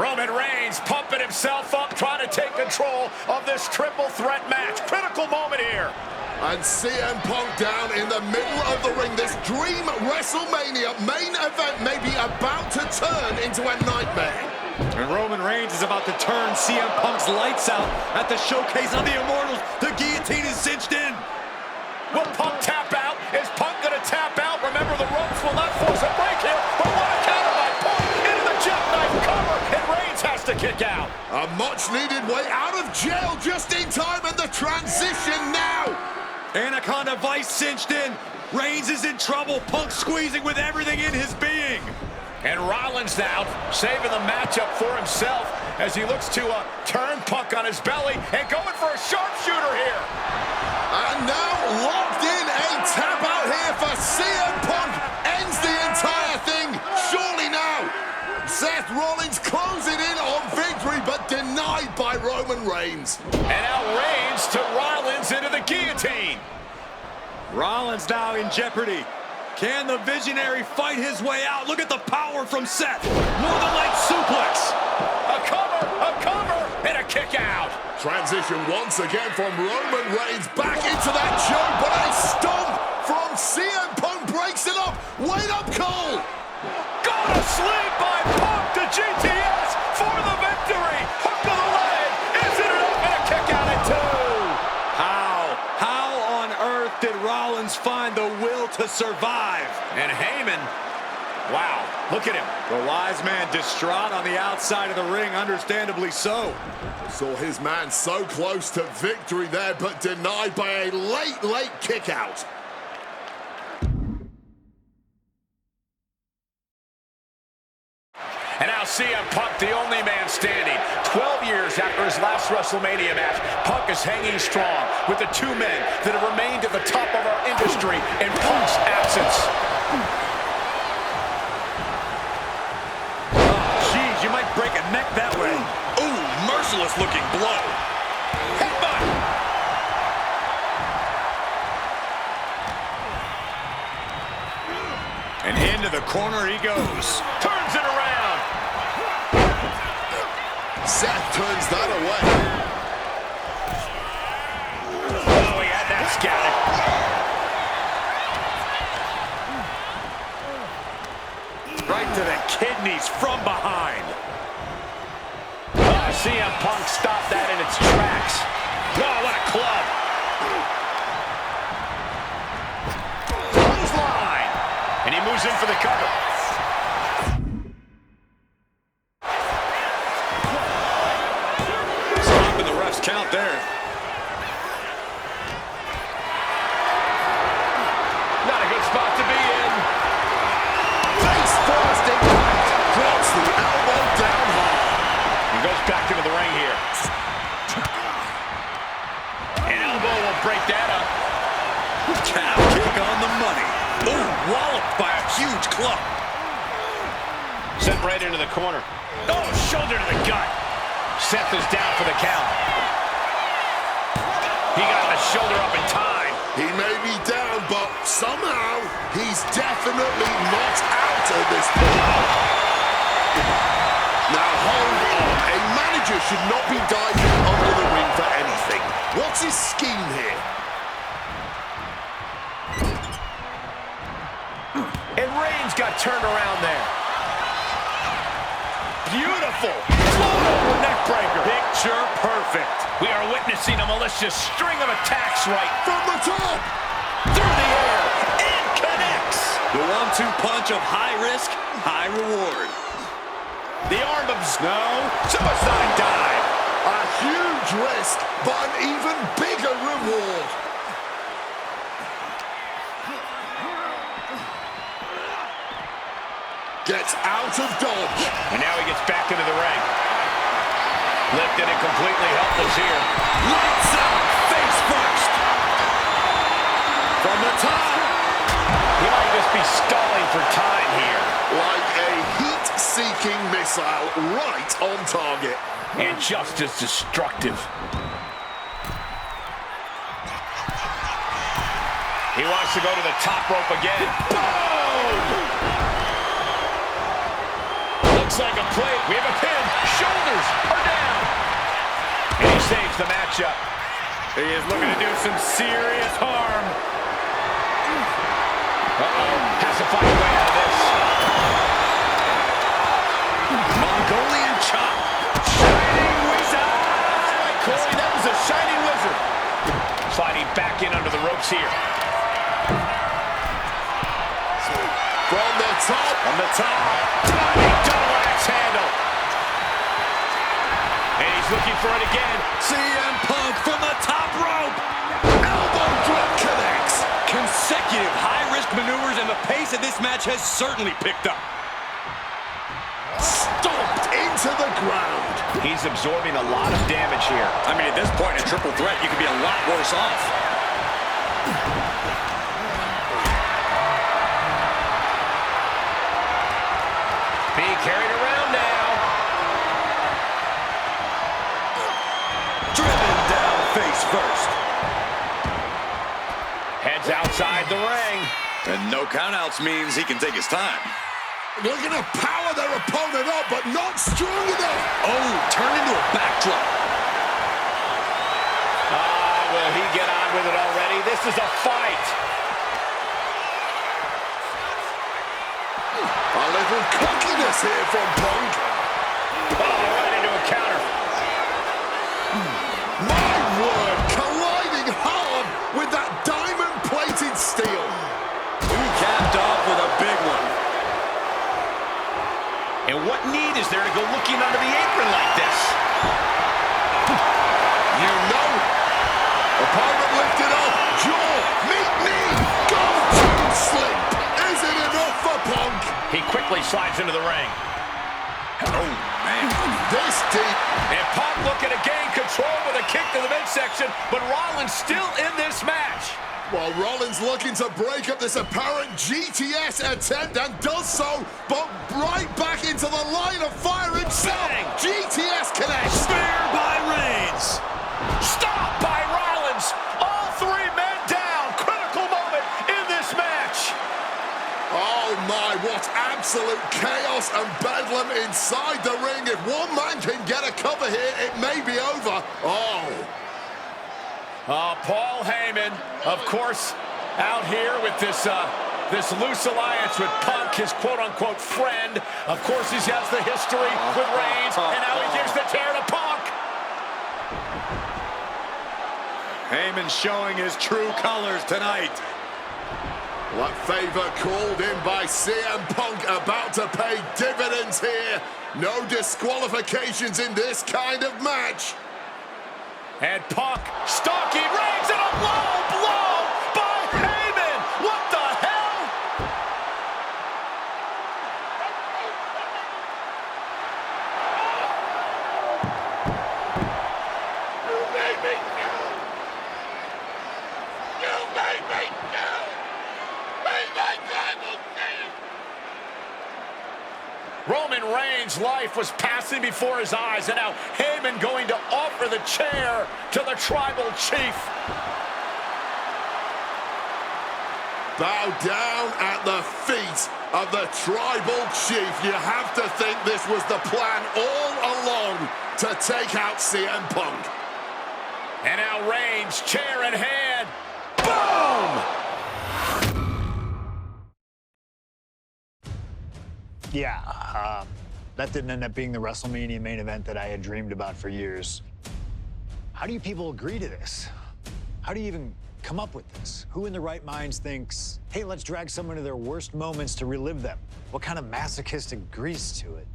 Roman Reigns pumping himself up, trying to take control of this triple threat match. Critical moment here. And CM Punk down in the middle of the ring. This dream WrestleMania main event may be about to turn into a nightmare. And Roman Reigns is about to turn CM Punk's lights out at the showcase of the Immortals. The guillotine is cinched in. Will Punk tap out? Is Punk going to tap out? Remember, the ropes will not force a break here. But what a counter by Punk into the jackknife cover. And Reigns has to kick out. A much-needed way out of jail just in time, and the transition now. Anaconda Vice cinched in. Reigns is in trouble. Punk squeezing with everything in his being. And Rollins now saving the matchup for himself as he looks to turn Punk on his belly and going for a sharpshooter here. And now locked in, a tap out here for CM Punk. Ends the entire thing, surely now. Seth Rollins closing in on victory, but denied by Roman Reigns. And now Reigns to Rollins into the guillotine. Rollins now in jeopardy. Can the Visionary fight his way out? Look at the power from Seth. Northern Light suplex. A cover, and a kick out. Transition once again from Roman Reigns back into that choke, but a stomp from CM Punk breaks it up. Wait up, Cole. Go to sleep by Punk to GTS for the victory. Hook to the leg. Is it enough? And a kick out at two. How on earth did Rollins find the will to survive? And Heyman, wow, look at him. The wise man distraught on the outside of the ring, understandably so. Saw his man so close to victory there, but denied by a late kick out. And now CM Punk, the only man standing. 12 years after his last WrestleMania match, Punk is hanging strong with the two men that have remained at the top of our industry in Punk's absence. Oh, geez, you might break a neck that way. Ooh, merciless looking blow. Headbutt. And into the corner he goes. Turns it around. Seth turns that away. Oh, he had that scouted. Right to the kidneys from behind. CM Punk stopped that in its tracks. Oh, what a club. Clothesline. And he moves in for the cover. Stopping the ref's count there. Not a good spot to be in. Face first impact. Drops the elbow down hard. He goes back into the ring here. An elbow will break that up. Calf kick on the money. Ooh, walloped by a huge club. Sent right into the corner. Oh, shoulder to the gut. Seth is down for the count. He got the shoulder up in time. He may be down, but somehow he's definitely not out at this point. Now hold on. A manager should not be diving under the ring for anything. What's his scheme here? And Reigns got turned around there. Beautiful. Float over neckbreaker. Picture perfect. We are witnessing a malicious string of attacks right From the top! through the air. And connects. The 1-2 punch of high risk, high reward. The arm of no. Suicide dive. A huge risk, but an even bigger reward. Gets out of dodge. And now he gets back into the ring. Lifted and completely helpless here. Lights out, face first. From the top. He might just be stalling for time here. Like a heat-seeking missile right on target. And just as destructive. He wants to go to the top rope again. Boom! Looks like a plate. We have a pin. Shoulders are down. And he saves the matchup. He is looking to do some serious harm. Has to find a way out of this. Mongolian chop. Shining wizard. Corey, that was a shining wizard. Sliding back in under the ropes here. From the top. On the top. Diving double axe handle. And he's looking for it again. CM Punk from the top rope. Elbow drop connects. Consecutive high-risk maneuvers, and the pace of this match has certainly picked up. Stomped into the ground. He's absorbing a lot of damage here. I mean, at this point, a triple threat, you could be a lot worse off. Being carried around now. Driven down face first. Heads outside the ring. And no countouts means he can take his time. Looking to power their opponent up, but not strong enough. Oh, turned into a backdrop. Will he get on with it already? This is a fight. A little cockiness here from Punk. Right into a counter. My word, colliding hard with that diamond-plated steel. He capped off with a big one. And what need is there to go looking under the apron like this? You know it. Opponent lifted up. Jaw, meet knee. Go to sleep. Is it enough for Punk? He quickly slides into the ring. Oh, man. This deep. And Punk looking to gain control with a kick to the midsection, but Rollins still in this match. While Rollins looking to break up this apparent GTS attempt and does so, but right back into the line of fire himself. Bang. GTS connects. Spear by Reigns. Stop by Rollins. All three men down. Critical moment in this match. Oh my, what absolute chaos and bedlam inside the ring. If one man can get a cover here, it may be over. Paul Heyman, of course, out here with this loose alliance with Punk, his quote-unquote friend. Of course, he has the history with Reigns, and now he gives the tear to Punk. Heyman showing his true colors tonight. What favor called in by CM Punk about to pay dividends here. No disqualifications in this kind of match. And Punk stalking Reigns, and a low blow by Heyman. What the hell? You made me go. You made me go. Made my tribal champ. Roman Reigns' life was passing before his eyes, and now Heyman going to offer the chair to the tribal chief. Bow down at the feet of the tribal chief. You have to think this was the plan all along to take out CM Punk. And now Reigns, chair in hand. Boom! Yeah, that didn't end up being the WrestleMania main event that I had dreamed about for years. How do you people agree to this? How do you even come up with this? Who in their right minds thinks, hey, let's drag someone to their worst moments to relive them? What kind of masochistic grease to it?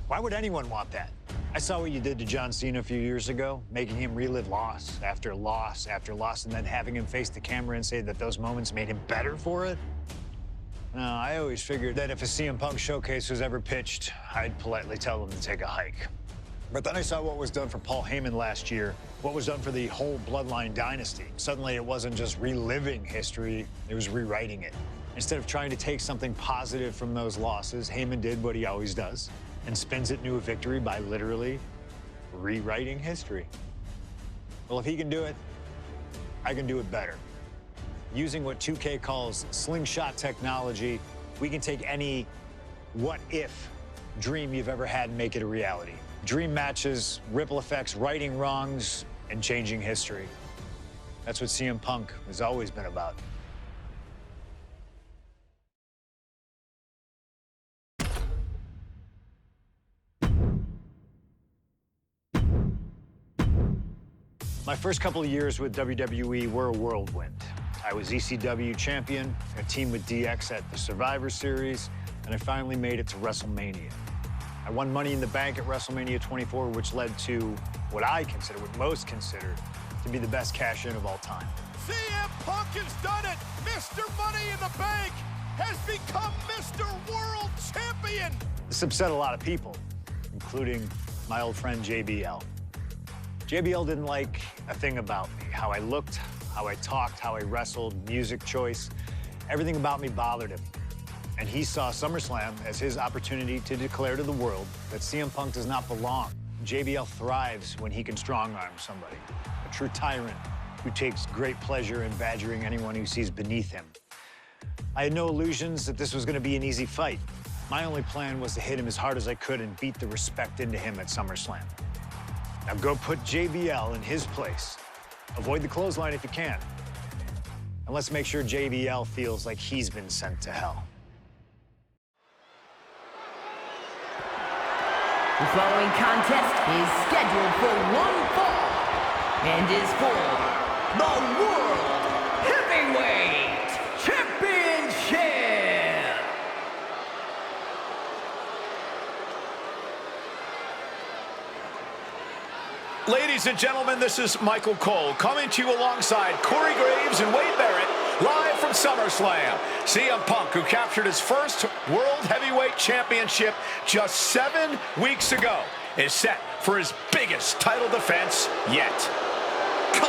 Why would anyone want that? I saw what you did to John Cena a few years ago, making him relive loss after loss after loss, and then having him face the camera and say that those moments made him better for it. No, I always figured that if a CM Punk showcase was ever pitched, I'd politely tell them to take a hike. But then I saw what was done for Paul Heyman last year, what was done for the whole Bloodline dynasty. Suddenly it wasn't just reliving history, it was rewriting it. Instead of trying to take something positive from those losses, Heyman did what he always does and spins it into a victory by literally rewriting history. Well, if he can do it, I can do it better. Using what 2K calls slingshot technology, we can take any what if dream you've ever had and make it a reality. Dream matches, ripple effects, righting wrongs, and changing history. That's what CM Punk has always been about. My first couple of years with WWE were a whirlwind. I was ECW champion, a team with DX at the Survivor Series, and I finally made it to WrestleMania. I won Money in the Bank at WrestleMania 24, which led to what most consider to be the best cash-in of all time. CM Punk has done it! Mr. Money in the Bank has become Mr. World Champion! This upset a lot of people, including my old friend JBL. JBL didn't like a thing about me, how I looked, how I talked, how I wrestled, music choice. Everything about me bothered him. And he saw SummerSlam as his opportunity to declare to the world that CM Punk does not belong. JBL thrives when he can strong-arm somebody, a true tyrant who takes great pleasure in badgering anyone who sees beneath him. I had no illusions that this was going to be an easy fight. My only plan was to hit him as hard as I could and beat the respect into him at SummerSlam. Now go put JBL in his place. Avoid the clothesline if you can. And let's make sure JBL feels like he's been sent to hell. The following contest is scheduled for one fall and is for the World Heavyweight Championship. Ladies and gentlemen, this is Michael Cole coming to you alongside Corey Graves and Wade Barrett, live from SummerSlam. CM Punk, who captured his first World Heavyweight Championship just 7 weeks ago, is set for his biggest title defense yet. Cole,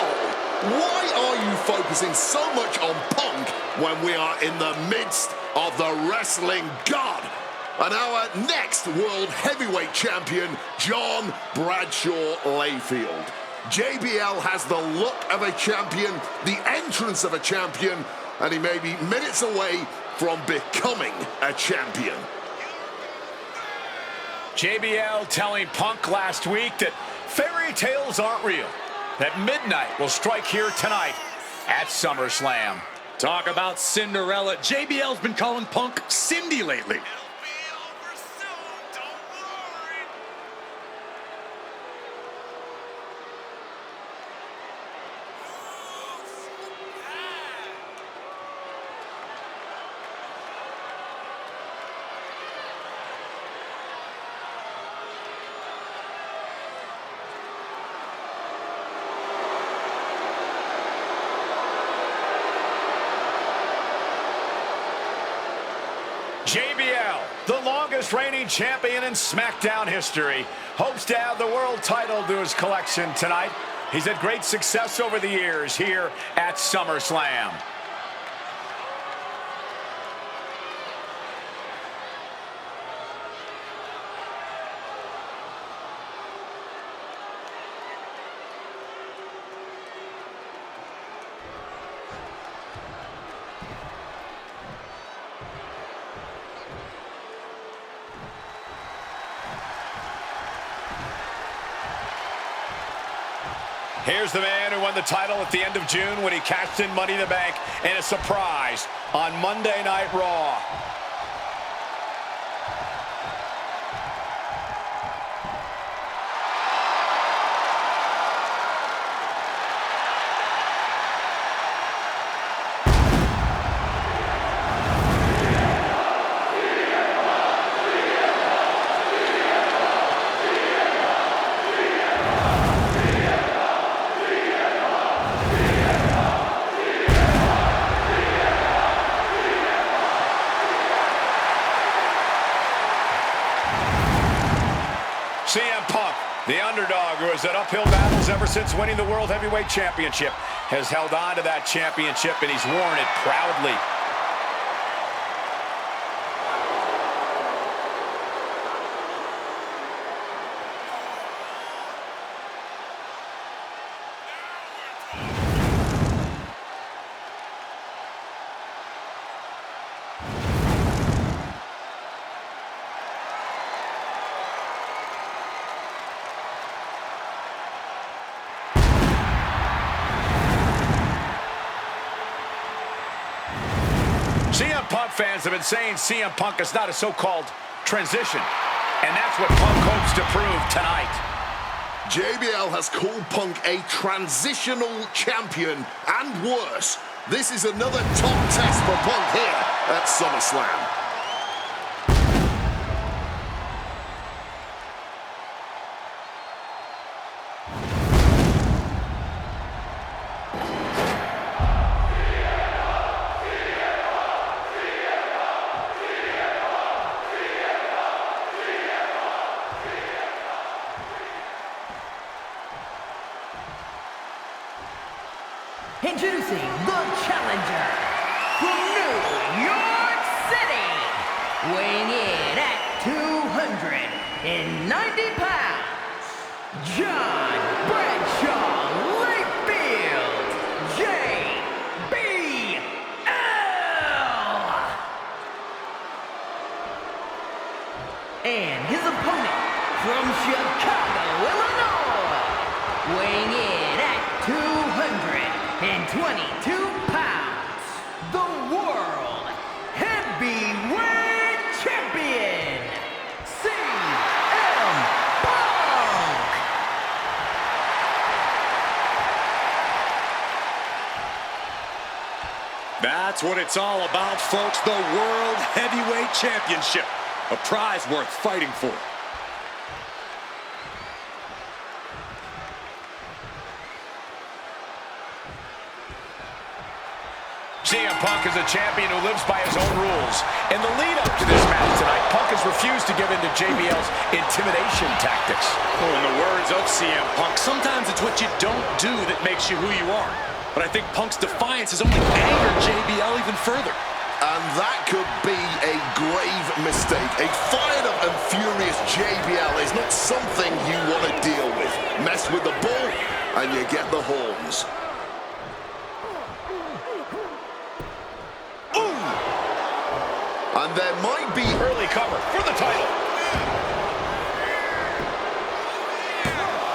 why are you focusing so much on Punk when we are in the midst of the wrestling god? And our next World Heavyweight Champion, John Bradshaw Layfield. JBL has the look of a champion, the entrance of a champion, and he may be minutes away from becoming a champion. JBL telling Punk last week that fairy tales aren't real, that midnight will strike here tonight at SummerSlam. Talk about Cinderella. JBL's been calling Punk Cindy lately. JBL, the longest reigning champion in SmackDown history, hopes to add the world title to his collection tonight. He's had great success over the years here at SummerSlam. Here's the man who won the title at the end of June when he cashed in Money in the Bank in a surprise on Monday Night Raw. CM Punk, the underdog who has had uphill battles ever since winning the World Heavyweight Championship, has held on to that championship and he's worn it proudly. CM Punk fans have been saying CM Punk is not a so-called transition, and that's what Punk hopes to prove tonight. JBL has called Punk a transitional champion, and worse. This is another top test for Punk here at SummerSlam. Introducing the challenger from New York City, weighing in at 290 pounds, John Bradshaw Layfield, JBL. And his opponent from Chicago, Illinois, weighing in at 222 pounds, the World Heavyweight Champion, CM Punk. That's what it's all about, folks. The World Heavyweight Championship. A prize worth fighting for. CM Punk is a champion who lives by his own rules. In the lead-up to this match tonight, Punk has refused to give in to JBL's intimidation tactics. Oh, in the words of CM Punk, sometimes it's what you don't do that makes you who you are. But I think Punk's defiance has only angered JBL even further. And that could be a grave mistake. A fired-up and furious JBL is not something you want to deal with. Mess with the bull, and you get the horns. And there might be Early cover for the title.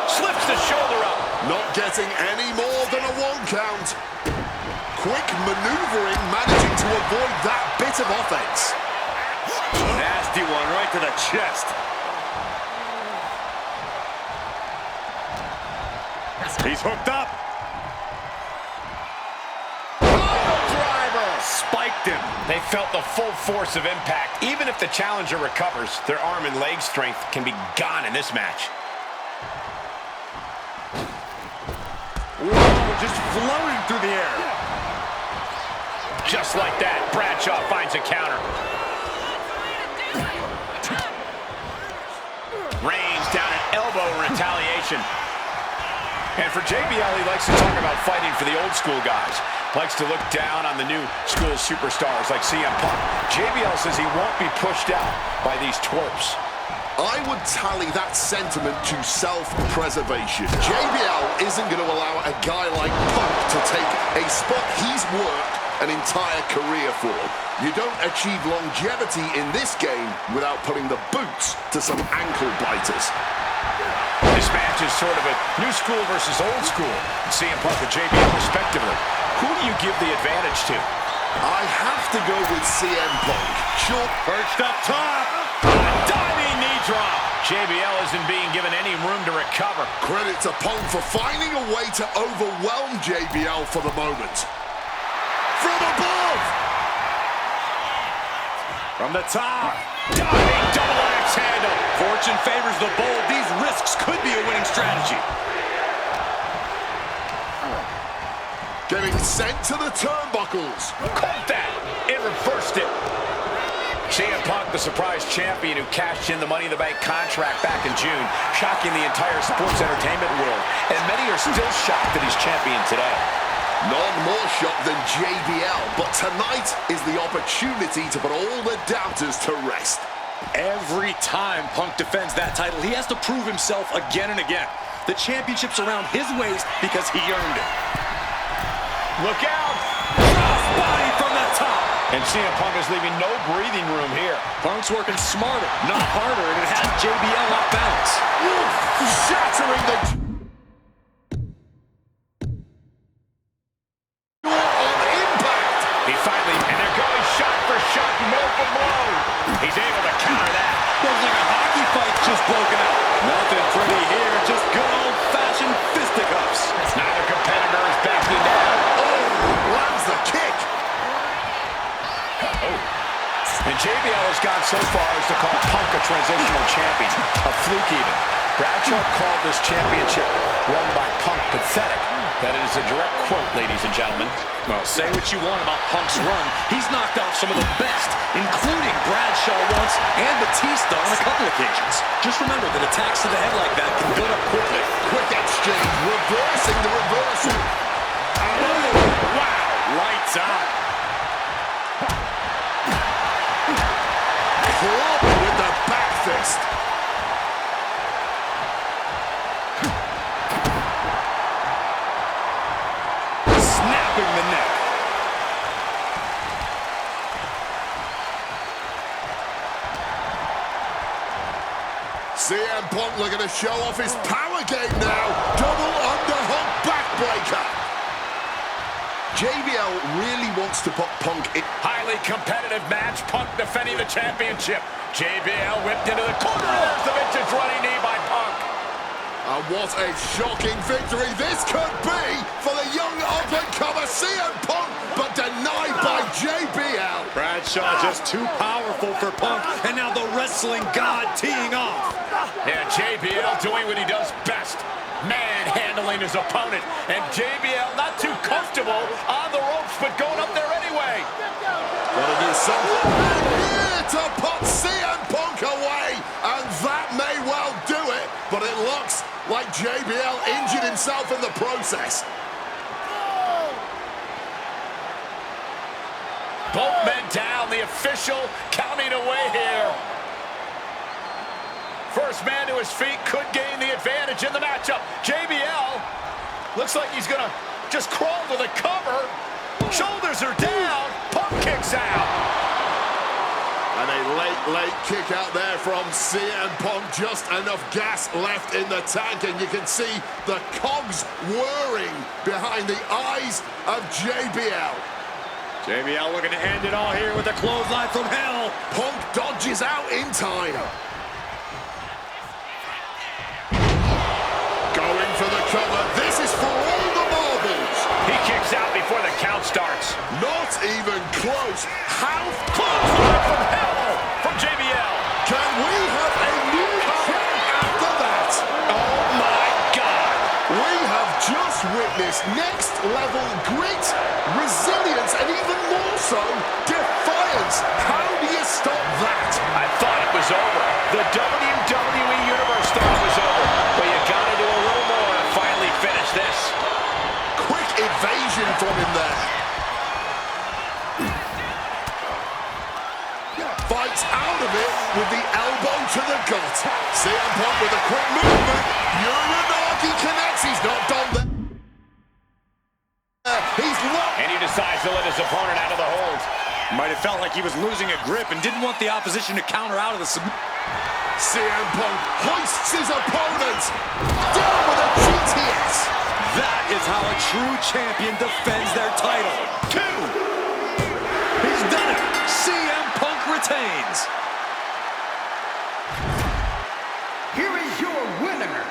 Slips the shoulder up. not getting any more than a 1 count. Quick maneuvering, managing to avoid that bit of offense. Nasty one right to the chest. He's hooked up. Spiked him. They felt the full force of impact. Even if the challenger recovers, their arm and leg strength can be gone in this match. Whoa, just floating through the air. Just like that, Bradshaw finds a counter. Reigns down an elbow in retaliation. And for JBL, he likes to talk about fighting for the old school guys. Likes to look down on the new school superstars like CM Punk. JBL says he won't be pushed out by these twerps. I would tally that sentiment to self-preservation. JBL isn't going to allow a guy like Punk to take a spot he's worked an entire career for. You don't achieve longevity in this game without putting the boots to some ankle biters. This match is sort of a new school versus old school. CM Punk and JBL respectively. Who do you give the advantage to? I have to go with CM Punk. Sure. Perched up top. Diving knee drop. JBL isn't being given any room to recover. Credit to Punk for finding a way to overwhelm JBL for the moment. From above! From the top. Diving double axe handle. Fortune favors the bold. These risks could be a winning strategy. Getting sent to the turnbuckles. Caught that. It reversed it. CM Punk, the surprise champion who cashed in the Money in the Bank contract back in June, shocking the entire sports entertainment world. And many are still shocked that he's champion today. None more shocked than JBL, but tonight is the opportunity to put all the doubters to rest. Every time Punk defends that title, he has to prove himself again and again. The championship's around his waist because he earned it. Look out! Crossbody from the top. And CM Punk is leaving no breathing room here. Punk's working smarter, not harder, and it has JBL off balance. Shattering the... on impact. He finally, and there goes shot has gone so far as to call Punk a transitional champion, a fluke even. Bradshaw called this championship won by Punk pathetic. That is a direct quote, ladies and gentlemen. Well, say what you want about Punk's run. He's knocked off some of the best, including Bradshaw once and Batista on a couple occasions. Just remember that attacks to the head like that can build up quickly. Quick exchange, reversing the reversal. Oh, wow, lights out. Club with the back fist. Snapping the neck. CM Punk looking to show off his power game now. Double underhook backbreaker. JBL really wants to put Punk in. Highly competitive match. Punk defending the championship. JBL whipped into the corner. There's the vintage running knee by Punk. And what a shocking victory this could be for the young up-and-comer CM Punk, but denied by JBL. Bradshaw just too powerful for Punk, and now the wrestling god teeing off. Yeah, JBL doing what he does best, manhandling his opponent. And JBL not too comfortable on the ropes, but going up there anyway. Gotta do something here to put CM Punk away, and that may well do it, but it looks like JBL injured himself in the process. Both men down, the official counting away here. First man to his feet could gain the advantage in the matchup. JBL looks like he's gonna just crawl to the cover. Shoulders are down, Punk kicks out. And a late kick out there from CM Punk. Just enough gas left in the tank, and you can see the cogs whirring behind the eyes of JBL. JBL looking to end it all here with a clothesline from hell. Punk dodges out in time. Going for the cover. This is for all the marbles. He kicks out before the count starts. Not even close. How Clothesline from hell from JBL. can we have a new champ after that? Oh my God. We have just witnessed next level grit, resilience, and even more so, defiance. How do you stop that? I thought it was over. The WWE Universe thought it was over. But you gotta do a little more to finally finish this. Quick evasion from him there. Fights out of it with the elbow to the gut. CM Punk with a quick movement. Uranagi connects. He's not done there. He's locked. And he decides to let his opponent out of the hold. Might have felt like he was losing a grip and didn't want the opposition to counter out of the CM Punk hoists his opponent. Down with a GTS. That is how a true champion defends their title. 2. He's done it. CM Punk retains. Here is your winner,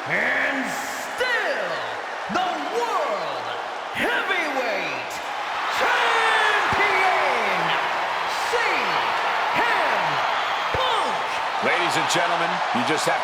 and still the World Heavyweight Champion, CM Punk. Ladies and gentlemen, you just have